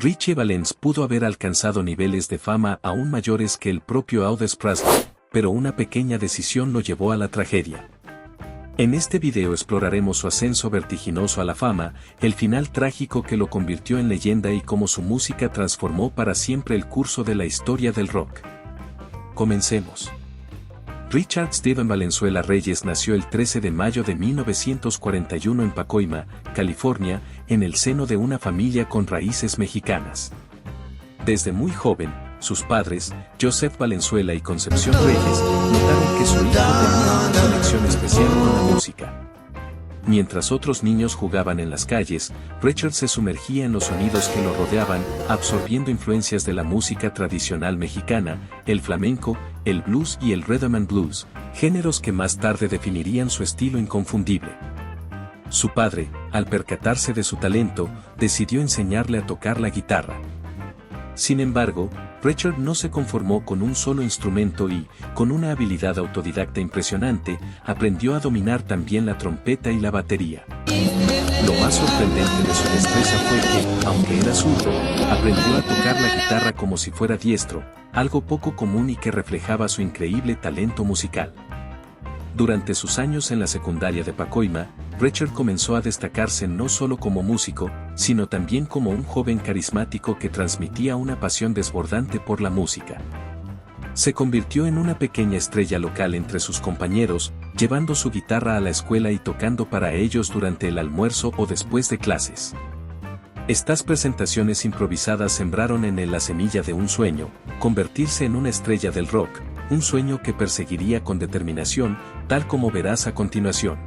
Ritchie Valens pudo haber alcanzado niveles de fama aún mayores que el propio Elvis Presley, pero una pequeña decisión lo llevó a la tragedia. En este video exploraremos su ascenso vertiginoso a la fama, el final trágico que lo convirtió en leyenda y cómo su música transformó para siempre el curso de la historia del rock. Comencemos. Richard Steven Valenzuela Reyes nació el 13 de mayo de 1941 en Pacoima, California, en el seno de una familia con raíces mexicanas. Desde muy joven, sus padres, Joseph Valenzuela y Concepción Reyes, notaron que su hijo tenía una conexión especial con la música. Mientras otros niños jugaban en las calles, Richard se sumergía en los sonidos que lo rodeaban, absorbiendo influencias de la música tradicional mexicana, el flamenco, el blues y el rhythm and blues, géneros que más tarde definirían su estilo inconfundible. Su padre, al percatarse de su talento, decidió enseñarle a tocar la guitarra. Sin embargo, Richard no se conformó con un solo instrumento y, con una habilidad autodidacta impresionante, aprendió a dominar también la trompeta y la batería. Lo más sorprendente de su destreza fue que, aunque era zurdo, aprendió a tocar la guitarra como si fuera diestro, algo poco común y que reflejaba su increíble talento musical. Durante sus años en la secundaria de Pacoima, Richard comenzó a destacarse no solo como músico, sino también como un joven carismático que transmitía una pasión desbordante por la música. Se convirtió en una pequeña estrella local entre sus compañeros, llevando su guitarra a la escuela y tocando para ellos durante el almuerzo o después de clases. Estas presentaciones improvisadas sembraron en él la semilla de un sueño, convertirse en una estrella del rock, un sueño que perseguiría con determinación, tal como verás a continuación.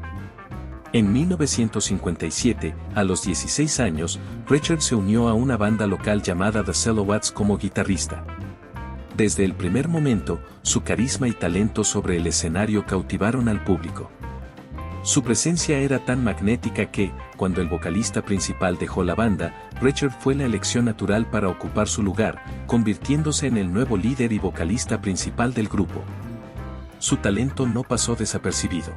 En 1957, a los 16 años, Richard se unió a una banda local llamada The Cellowads como guitarrista. Desde el primer momento, su carisma y talento sobre el escenario cautivaron al público. Su presencia era tan magnética que, cuando el vocalista principal dejó la banda, Richard fue la elección natural para ocupar su lugar, convirtiéndose en el nuevo líder y vocalista principal del grupo. Su talento no pasó desapercibido.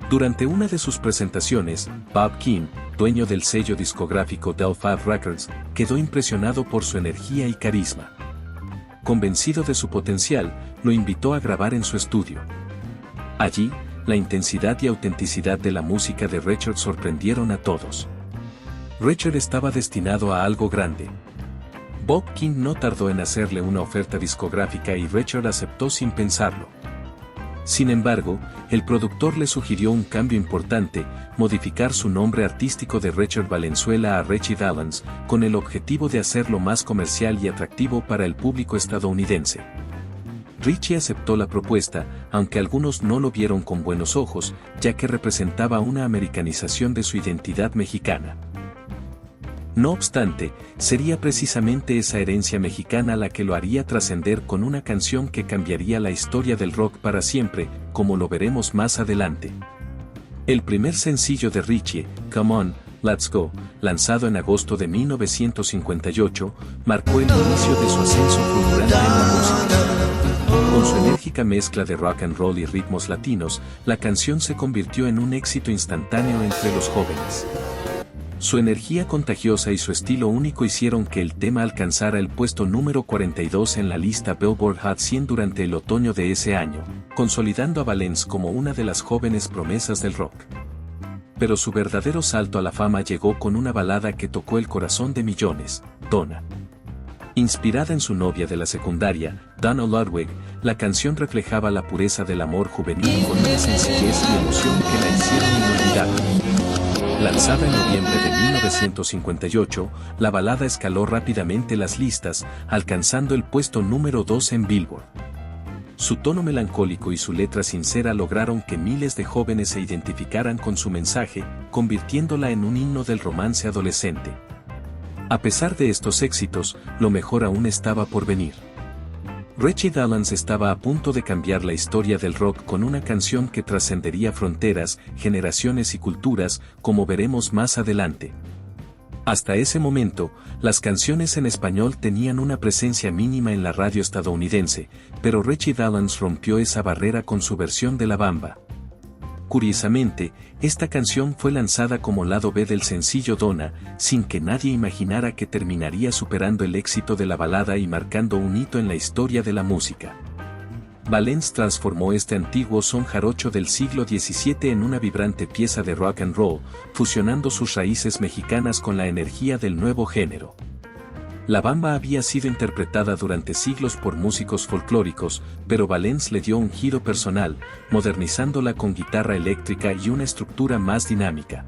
Durante una de sus presentaciones, Bob King, dueño del sello discográfico Del 5 Records, quedó impresionado por su energía y carisma. Convencido de su potencial, lo invitó a grabar en su estudio. Allí, la intensidad y autenticidad de la música de Richard sorprendieron a todos. Richard estaba destinado a algo grande. Bob King no tardó en hacerle una oferta discográfica y Richard aceptó sin pensarlo. Sin embargo, el productor le sugirió un cambio importante, modificar su nombre artístico de Richard Valenzuela a Ritchie Valens, con el objetivo de hacerlo más comercial y atractivo para el público estadounidense. Ritchie aceptó la propuesta, aunque algunos no lo vieron con buenos ojos, ya que representaba una americanización de su identidad mexicana. No obstante, sería precisamente esa herencia mexicana la que lo haría trascender con una canción que cambiaría la historia del rock para siempre, como lo veremos más adelante. El primer sencillo de Ritchie, Come On, Let's Go, lanzado en agosto de 1958, marcó el inicio de su ascenso fulgurante en la música. Con su enérgica mezcla de rock and roll y ritmos latinos, la canción se convirtió en un éxito instantáneo entre los jóvenes. Su energía contagiosa y su estilo único hicieron que el tema alcanzara el puesto número 42 en la lista Billboard Hot 100 durante el otoño de ese año, consolidando a Valens como una de las jóvenes promesas del rock. Pero su verdadero salto a la fama llegó con una balada que tocó el corazón de millones, Donna. Inspirada en su novia de la secundaria, Donna Ludwig, la canción reflejaba la pureza del amor juvenil con una sencillez y emoción que la hicieron inolvidable. Lanzada en noviembre de 1958, la balada escaló rápidamente las listas, alcanzando el puesto número 2 en Billboard. Su tono melancólico y su letra sincera lograron que miles de jóvenes se identificaran con su mensaje, convirtiéndola en un himno del romance adolescente. A pesar de estos éxitos, lo mejor aún estaba por venir. Ritchie Valens estaba a punto de cambiar la historia del rock con una canción que trascendería fronteras, generaciones y culturas, como veremos más adelante. Hasta ese momento, las canciones en español tenían una presencia mínima en la radio estadounidense, pero Ritchie Valens rompió esa barrera con su versión de La Bamba. Curiosamente, esta canción fue lanzada como lado B del sencillo Donna, sin que nadie imaginara que terminaría superando el éxito de la balada y marcando un hito en la historia de la música. Valens transformó este antiguo son jarocho del siglo XVII en una vibrante pieza de rock and roll, fusionando sus raíces mexicanas con la energía del nuevo género. La bamba había sido interpretada durante siglos por músicos folclóricos, pero Valens le dio un giro personal, modernizándola con guitarra eléctrica y una estructura más dinámica.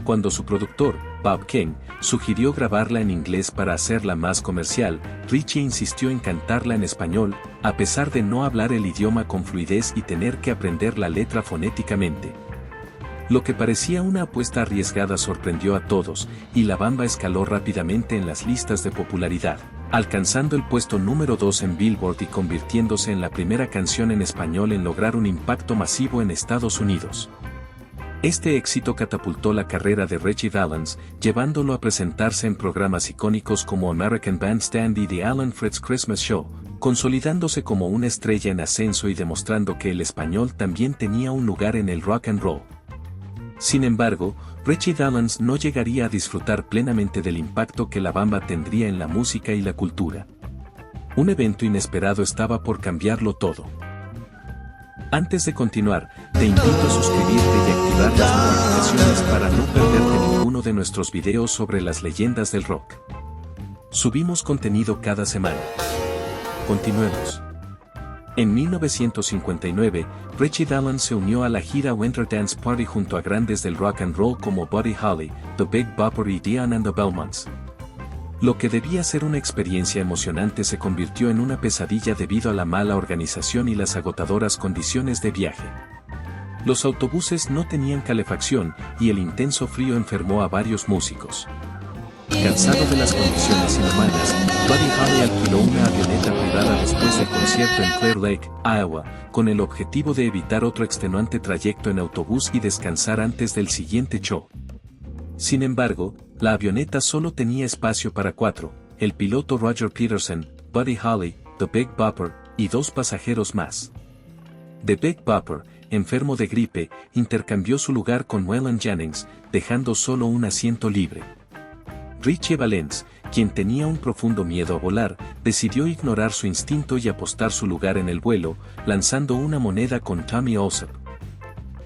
Cuando su productor, Bob King, sugirió grabarla en inglés para hacerla más comercial, Richie insistió en cantarla en español, a pesar de no hablar el idioma con fluidez y tener que aprender la letra fonéticamente. Lo que parecía una apuesta arriesgada sorprendió a todos, y la bamba escaló rápidamente en las listas de popularidad, alcanzando el puesto número 2 en Billboard y convirtiéndose en la primera canción en español en lograr un impacto masivo en Estados Unidos. Este éxito catapultó la carrera de Ritchie Valens, llevándolo a presentarse en programas icónicos como American Bandstand y The Alan Fritz Christmas Show, consolidándose como una estrella en ascenso y demostrando que el español también tenía un lugar en el rock and roll. Sin embargo, Ritchie Valens no llegaría a disfrutar plenamente del impacto que la bamba tendría en la música y la cultura. Un evento inesperado estaba por cambiarlo todo. Antes de continuar, te invito a suscribirte y activar las notificaciones para no perderte ninguno de nuestros videos sobre las leyendas del rock. Subimos contenido cada semana. Continuemos. En 1959, Ritchie Valens se unió a la gira Winter Dance Party junto a grandes del rock and roll como Buddy Holly, The Big Bopper y Dion and the Belmonts. Lo que debía ser una experiencia emocionante se convirtió en una pesadilla debido a la mala organización y las agotadoras condiciones de viaje. Los autobuses no tenían calefacción y el intenso frío enfermó a varios músicos. Cansado de las condiciones inhumanas, Buddy Holly alquiló una avioneta privada después del concierto en Clear Lake, Iowa, con el objetivo de evitar otro extenuante trayecto en autobús y descansar antes del siguiente show. Sin embargo, la avioneta solo tenía espacio para 4, el piloto Roger Peterson, Buddy Holly, The Big Bopper, y 2 pasajeros más. The Big Bopper, enfermo de gripe, intercambió su lugar con Waylon Jennings, dejando solo un asiento libre. Ritchie Valens, quien tenía un profundo miedo a volar, decidió ignorar su instinto y apostar su lugar en el vuelo, lanzando una moneda con Tommy Allsup.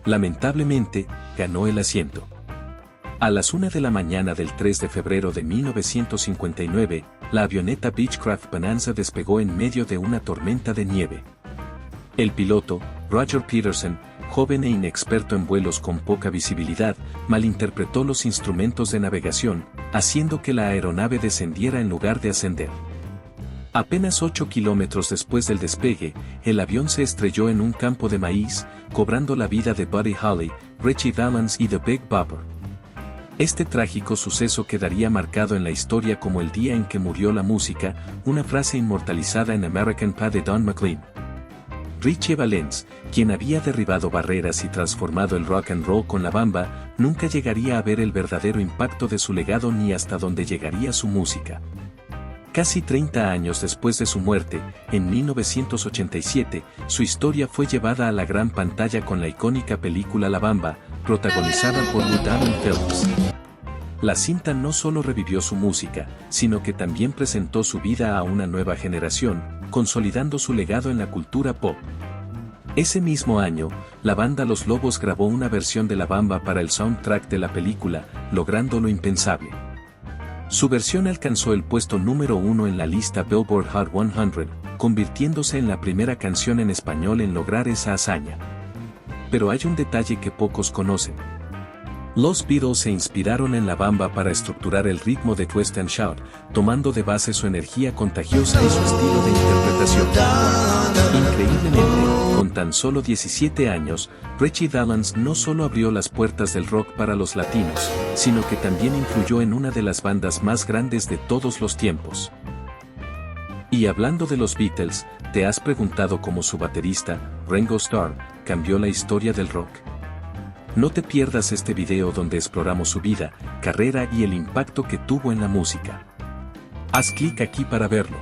Lamentablemente, ganó el asiento. A las 1 de la mañana del 3 de febrero de 1959, la avioneta Beechcraft Bonanza despegó en medio de una tormenta de nieve. El piloto, Roger Peterson, joven e inexperto en vuelos con poca visibilidad, malinterpretó los instrumentos de navegación, haciendo que la aeronave descendiera en lugar de ascender. Apenas 8 kilómetros después del despegue, el avión se estrelló en un campo de maíz, cobrando la vida de Buddy Holly, Ritchie Valens y The Big Bopper. Este trágico suceso quedaría marcado en la historia como el día en que murió la música, una frase inmortalizada en American Pie de Don McLean. Ritchie Valens, quien había derribado barreras y transformado el rock and roll con la bamba, nunca llegaría a ver el verdadero impacto de su legado ni hasta dónde llegaría su música. Casi 30 años después de su muerte, en 1987, su historia fue llevada a la gran pantalla con la icónica película La Bamba, protagonizada por Woody Allen Phillips. La cinta no solo revivió su música, sino que también presentó su vida a una nueva generación, consolidando su legado en la cultura pop. Ese mismo año, la banda Los Lobos grabó una versión de La Bamba para el soundtrack de la película, logrando lo impensable. Su versión alcanzó el puesto número 1 en la lista Billboard Hot 100, convirtiéndose en la primera canción en español en lograr esa hazaña. Pero hay un detalle que pocos conocen. Los Beatles se inspiraron en La Bamba para estructurar el ritmo de Twist and Shout, tomando de base su energía contagiosa y su estilo de interpretación. Increíblemente, con tan solo 17 años, Ritchie Valens no solo abrió las puertas del rock para los latinos, sino que también influyó en una de las bandas más grandes de todos los tiempos. Y hablando de los Beatles, ¿te has preguntado cómo su baterista, Ringo Starr, cambió la historia del rock? No te pierdas este video donde exploramos su vida, carrera y el impacto que tuvo en la música. Haz clic aquí para verlo.